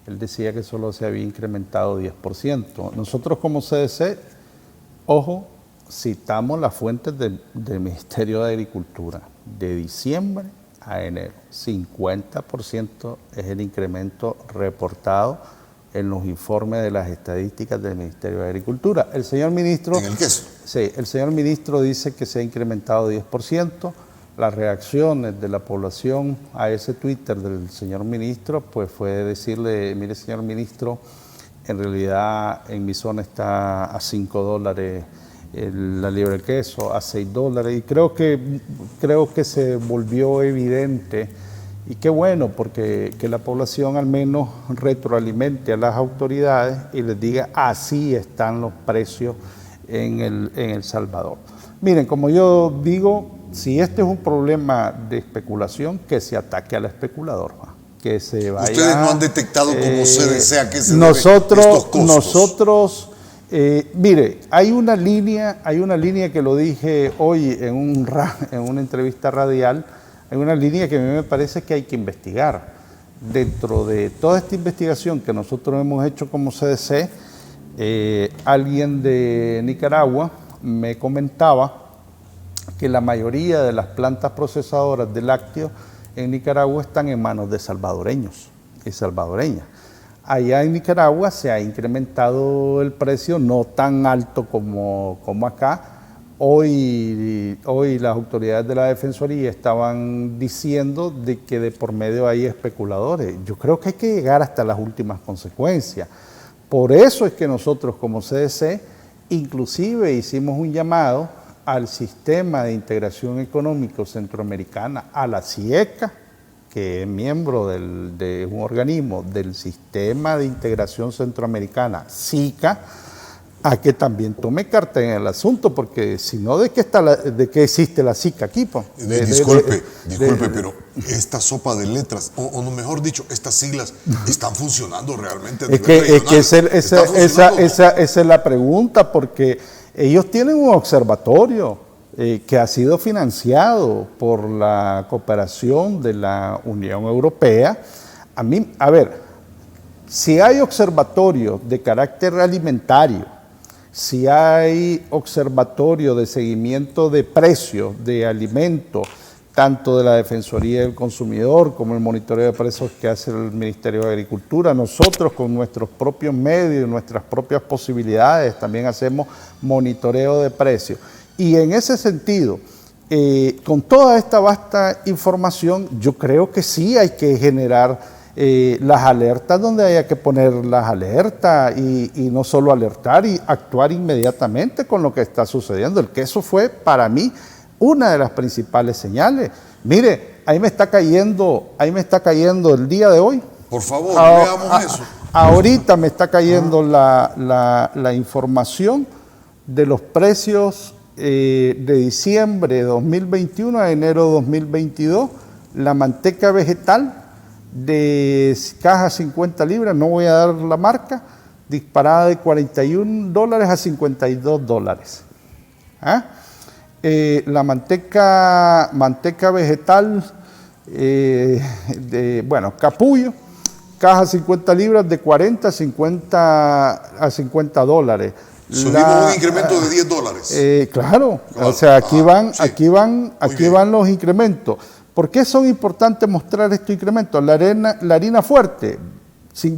[SPEAKER 5] él decía que solo se había incrementado 10%. Nosotros como CDC, ojo, citamos las fuentes del Ministerio de Agricultura. De diciembre a enero, 50% es el incremento reportado en los informes de las estadísticas del Ministerio de Agricultura. El señor ministro...
[SPEAKER 4] ¿En el queso?
[SPEAKER 5] Sí, el señor ministro dice que se ha incrementado 10%. Las reacciones de la población a ese Twitter del señor ministro, pues fue decirle, mire señor ministro, en realidad en mi zona está a $5 la libra de queso, a $6, y creo que se volvió evidente, y qué bueno, porque que la población al menos retroalimente a las autoridades y les diga así están los precios en El Salvador. Miren, como yo digo, si este es un problema de especulación, que se ataque al especulador, que se vaya...
[SPEAKER 4] Ustedes no han detectado cómo se desea que se
[SPEAKER 5] nosotros,
[SPEAKER 4] deben estos costos.
[SPEAKER 5] Nosotros, mire, hay una línea que lo dije hoy en una entrevista radial hay una línea que a mí me parece que hay que investigar. Dentro de toda esta investigación que nosotros hemos hecho como CDC, alguien de Nicaragua me comentaba que la mayoría de las plantas procesadoras de lácteos en Nicaragua están en manos de salvadoreños y salvadoreñas. Allá en Nicaragua se ha incrementado el precio, no tan alto como acá. Hoy las autoridades de la Defensoría estaban diciendo de que de por medio hay especuladores. Yo creo que hay que llegar hasta las últimas consecuencias. Por eso es que nosotros como CDC inclusive hicimos un llamado al Sistema de Integración Económico Centroamericana, a la CIECA, que es miembro de un organismo del Sistema de Integración Centroamericana, SICA, a que también tome carta en el asunto, porque si no, ¿de qué existe la SICA aquí?
[SPEAKER 4] Disculpe, pero esta sopa de letras, o no, mejor dicho, estas siglas, ¿están funcionando realmente a nivel regional?
[SPEAKER 5] Esa es la pregunta, porque ellos tienen un observatorio que ha sido financiado por la cooperación de la Unión Europea. A ver, si hay observatorio de carácter alimentario, si hay observatorio de seguimiento de precios de alimentos, tanto de la Defensoría del Consumidor como el monitoreo de precios que hace el Ministerio de Agricultura, nosotros con nuestros propios medios y nuestras propias posibilidades también hacemos monitoreo de precios. Y en ese sentido, con toda esta vasta información, yo creo que sí hay que generar las alertas donde haya que poner las alertas y no solo alertar y actuar inmediatamente con lo que está sucediendo. El queso fue para mí una de las principales señales. Mire, ahí me está cayendo el día de hoy.
[SPEAKER 4] Por favor, veamos eso.
[SPEAKER 5] Ahorita me está cayendo la información de los precios de diciembre de 2021 a enero de 2022, la manteca vegetal de caja 50 libras, no voy a dar la marca, disparada de $41 a $52. La manteca vegetal, capullo, caja 50 libras de 40 a $50.
[SPEAKER 4] Subimos un incremento de $10.
[SPEAKER 5] Claro, o sea, aquí van los incrementos. ¿Por qué son importantes mostrar estos incrementos? La harina fuerte,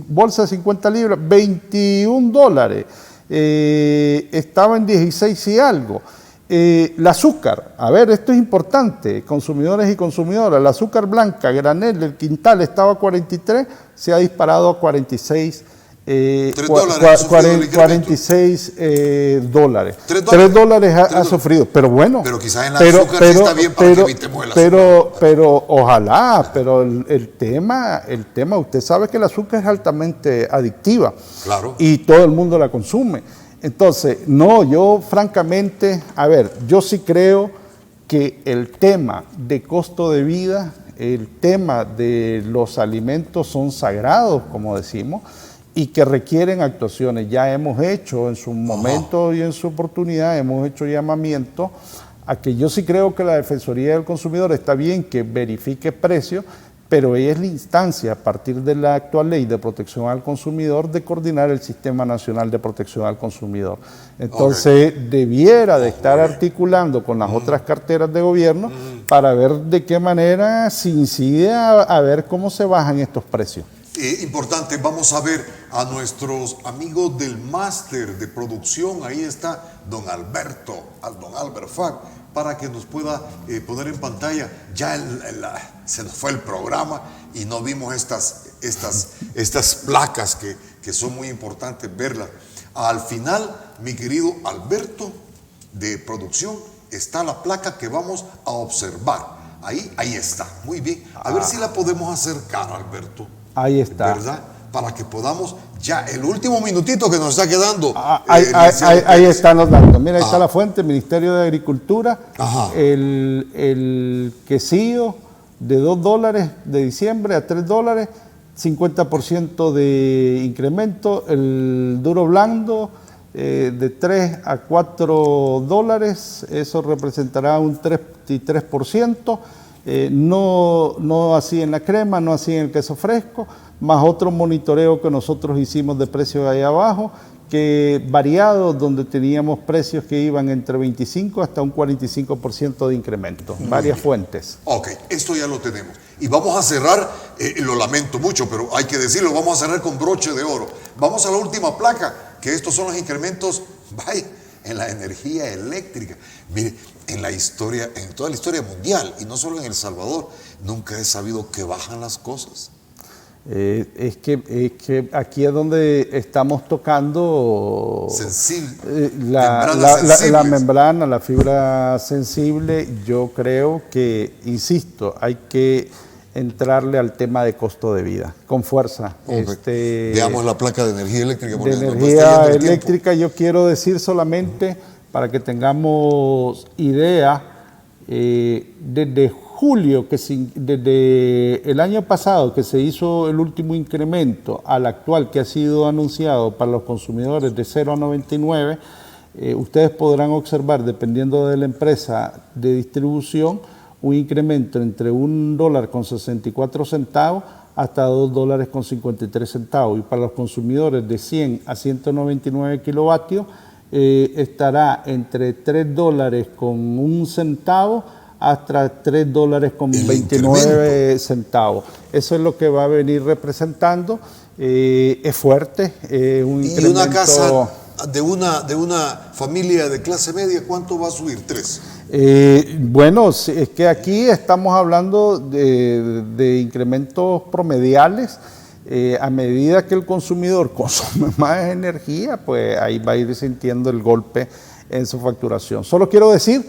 [SPEAKER 5] bolsa de 50 libras, $21. Estaba en 16 y algo. El azúcar, a ver, esto es importante, consumidores y consumidoras. El azúcar blanca, granel, el quintal estaba a 43, se ha disparado a 46. $46. $3 ha sufrido, pero bueno.
[SPEAKER 4] Pero quizás en la azúcar sí está bien para que evitemos el azúcar.
[SPEAKER 5] Pero ojalá, pero el tema, usted sabe que el azúcar es altamente adictiva.
[SPEAKER 4] Claro.
[SPEAKER 5] Y todo el mundo la consume. Entonces, no, yo francamente, a ver, yo sí creo que el tema de costo de vida, el tema de los alimentos son sagrados, como decimos, y que requieren actuaciones. Ya hemos hecho en su momento y en su oportunidad, hemos hecho llamamiento a que yo sí creo que la Defensoría del Consumidor está bien que verifique precios, pero ella es la instancia, a partir de la actual Ley de Protección al Consumidor, de coordinar el Sistema Nacional de Protección al Consumidor. Entonces, debiera de estar articulando con las otras carteras de gobierno para ver de qué manera se incide a ver cómo se bajan estos precios.
[SPEAKER 4] Importante, vamos a ver a nuestros amigos del máster de producción. Ahí está don Alberto, don Albert Fag, para que nos pueda poner en pantalla. Ya se nos fue el programa y no vimos estas placas que son muy importantes verlas. Al final, mi querido Alberto de producción, está la placa que vamos a observar. Ahí está, muy bien. A ver si la podemos acercar, Alberto.
[SPEAKER 5] Ahí está.
[SPEAKER 4] ¿Verdad? Para que podamos, ya el último minutito que nos está quedando.
[SPEAKER 5] Ahí están los datos. Mira, ahí está la fuente, Ministerio de Agricultura. El quesillo de $2 de diciembre a $3, 50% de incremento. El duro blando de $3 a $4, eso representará un 33%. no así en la crema, no así en el queso fresco, más otro monitoreo que nosotros hicimos de precios ahí abajo, que variados, donde teníamos precios que iban entre 25 hasta un 45% de incremento, varias fuentes.
[SPEAKER 4] Ok, esto ya lo tenemos. Y vamos a cerrar, lo lamento mucho, pero hay que decirlo, vamos a cerrar con broche de oro. Vamos a la última placa, que estos son los incrementos, vaya, en la energía eléctrica. Mire, en la historia, en toda la historia mundial, y no solo en El Salvador, nunca he sabido que bajan las cosas.
[SPEAKER 5] Es que aquí es donde estamos tocando la membrana, la fibra sensible. Yo creo que, insisto, hay que entrarle al tema de costo de vida con fuerza.
[SPEAKER 4] Veamos la placa de energía eléctrica.
[SPEAKER 5] De energía eléctrica, yo quiero decir solamente, para que tengamos idea, desde julio, desde el año pasado que se hizo el último incremento al actual que ha sido anunciado para los consumidores de 0 a 99, ustedes podrán observar, dependiendo de la empresa de distribución, un incremento entre $1.64 hasta $2.53. Y para los consumidores de 100 a 199 kilovatios estará entre $3.01 hasta $3.29. Eso es lo que va a venir representando. Es fuerte, un incremento.
[SPEAKER 4] ¿Y una casa de una familia de clase media cuánto va a subir? ¿3?
[SPEAKER 5] Bueno, es que aquí estamos hablando de incrementos promediales. A medida que el consumidor consume más energía, pues ahí va a ir sintiendo el golpe en su facturación. Solo quiero decir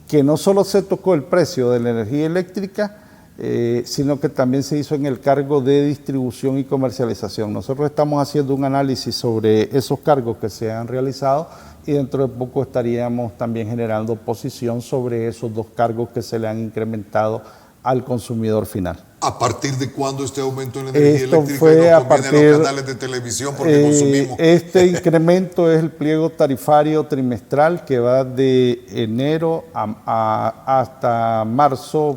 [SPEAKER 5] que no solo se tocó el precio de la energía eléctrica, sino que también se hizo en el cargo de distribución y comercialización. Nosotros estamos haciendo un análisis sobre esos cargos que se han realizado y dentro de poco estaríamos también generando posición sobre esos dos cargos que se le han incrementado al consumidor final.
[SPEAKER 4] ¿A partir de cuándo este aumento en la energía eléctrica
[SPEAKER 5] fue
[SPEAKER 4] no
[SPEAKER 5] a
[SPEAKER 4] conviene
[SPEAKER 5] partir,
[SPEAKER 4] a los canales de televisión porque consumimos?
[SPEAKER 5] Este incremento es el pliego tarifario trimestral que va de enero hasta marzo,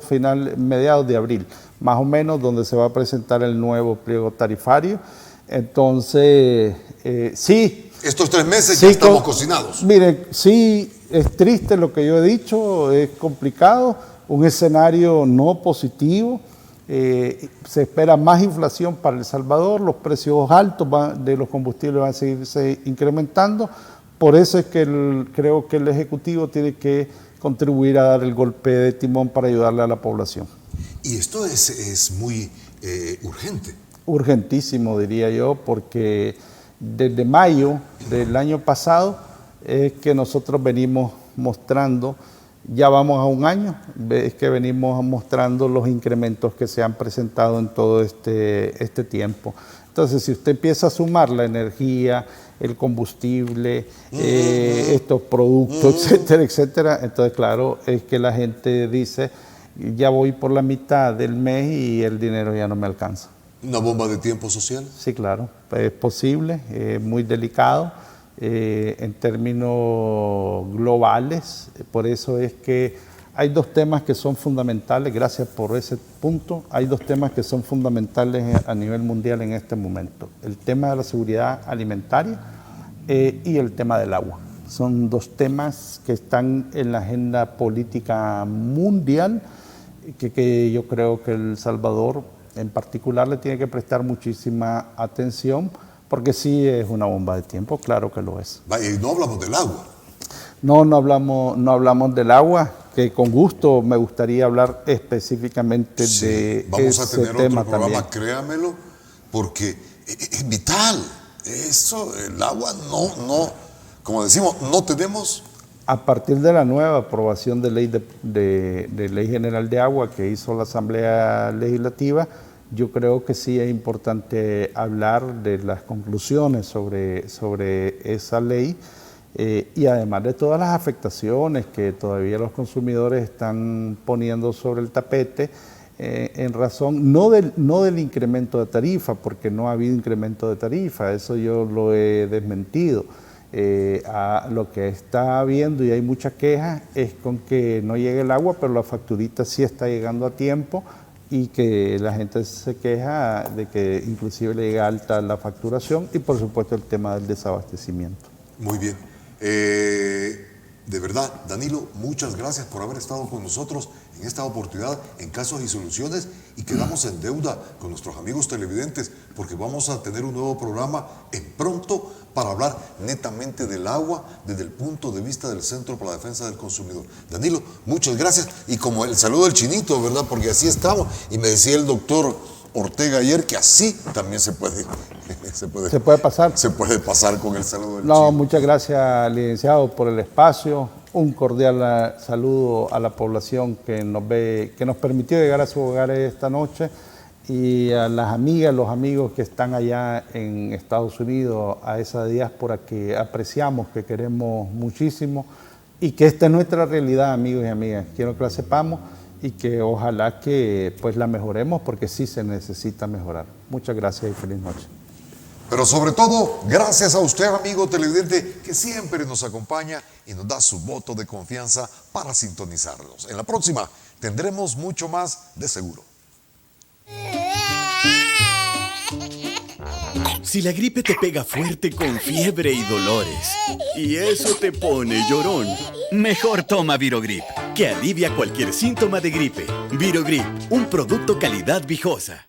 [SPEAKER 5] mediados de abril, más o menos, donde se va a presentar el nuevo pliego tarifario. Entonces, sí.
[SPEAKER 4] Estos 3 meses ya estamos cocinados.
[SPEAKER 5] Miren, sí, es triste lo que yo he dicho, es complicado, un escenario no positivo. Se espera más inflación para El Salvador, los precios altos de los combustibles van a seguirse incrementando. Por eso es que creo que el Ejecutivo tiene que contribuir a dar el golpe de timón para ayudarle a la población.
[SPEAKER 4] Y esto es muy urgente.
[SPEAKER 5] Urgentísimo, diría yo, porque desde mayo del año pasado es que nosotros venimos mostrando. Ya vamos a un año, es que venimos mostrando los incrementos que se han presentado en todo este tiempo. Entonces, si usted empieza a sumar la energía, el combustible, estos productos, etcétera, etcétera, entonces, claro, es que la gente dice, ya voy por la mitad del mes y el dinero ya no me alcanza.
[SPEAKER 4] ¿Una bomba de tiempo social?
[SPEAKER 5] Sí, claro, es posible, muy delicado. En términos globales, por eso es que hay dos temas que son fundamentales, gracias por ese punto, hay dos temas que son fundamentales a nivel mundial en este momento, el tema de la seguridad alimentaria y el tema del agua. Son dos temas que están en la agenda política mundial que yo creo que El Salvador en particular le tiene que prestar muchísima atención, porque sí es una bomba de tiempo, claro que lo es.
[SPEAKER 4] Y no hablamos del agua.
[SPEAKER 5] No hablamos del agua, que con gusto me gustaría hablar específicamente de ese tema.
[SPEAKER 4] Vamos a tener otro programa,
[SPEAKER 5] también.
[SPEAKER 4] Créamelo, porque es vital. Eso, el agua no, como decimos, no tenemos.
[SPEAKER 5] A partir de la nueva aprobación de ley general de agua que hizo la Asamblea Legislativa, yo creo que sí es importante hablar de las conclusiones sobre esa ley y además de todas las afectaciones que todavía los consumidores están poniendo sobre el tapete en razón, no del incremento de tarifa, porque no ha habido incremento de tarifa, eso yo lo he desmentido. A lo que está habiendo, y hay muchas quejas, es con que no llegue el agua, pero la facturita sí está llegando a tiempo, y que la gente se queja de que inclusive le llega alta la facturación, y por supuesto el tema del desabastecimiento.
[SPEAKER 4] Muy bien. De verdad, Danilo, muchas gracias por haber estado con nosotros en esta oportunidad en Casos y Soluciones, y quedamos en deuda con nuestros amigos televidentes porque vamos a tener un nuevo programa en pronto para hablar netamente del agua desde el punto de vista del Centro para la Defensa del Consumidor. Danilo, muchas gracias, y como el saludo del chinito, ¿verdad? Porque así estamos, y me decía el doctor Ortega ayer que así también se puede
[SPEAKER 5] pasar.
[SPEAKER 4] Se puede pasar con el saludo del
[SPEAKER 5] No,
[SPEAKER 4] chino.
[SPEAKER 5] muchas gracias, licenciado, por el espacio. Un cordial saludo a la población que nos ve, que nos permitió llegar a sus hogares esta noche, y a las amigas, los amigos que están allá en Estados Unidos, a esa diáspora que apreciamos, que queremos muchísimo, y que esta es nuestra realidad, amigos y amigas. Quiero que la sepamos y que ojalá que pues la mejoremos, porque sí se necesita mejorar. Muchas gracias y feliz noche.
[SPEAKER 4] Pero sobre todo, gracias a usted, amigo televidente, que siempre nos acompaña y nos da su voto de confianza para sintonizarnos. En la próxima tendremos mucho más de seguro.
[SPEAKER 3] Si la gripe te pega fuerte con fiebre y dolores, y eso te pone llorón, mejor toma Virogrip, que alivia cualquier síntoma de gripe. Virogrip, un producto calidad Vijosa.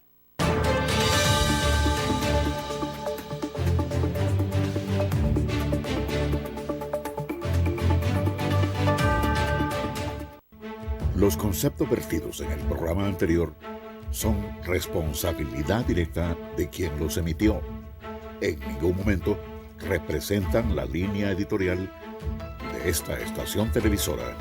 [SPEAKER 6] Los conceptos vertidos en el programa anterior son responsabilidad directa de quien los emitió. En ningún momento representan la línea editorial de esta estación televisora.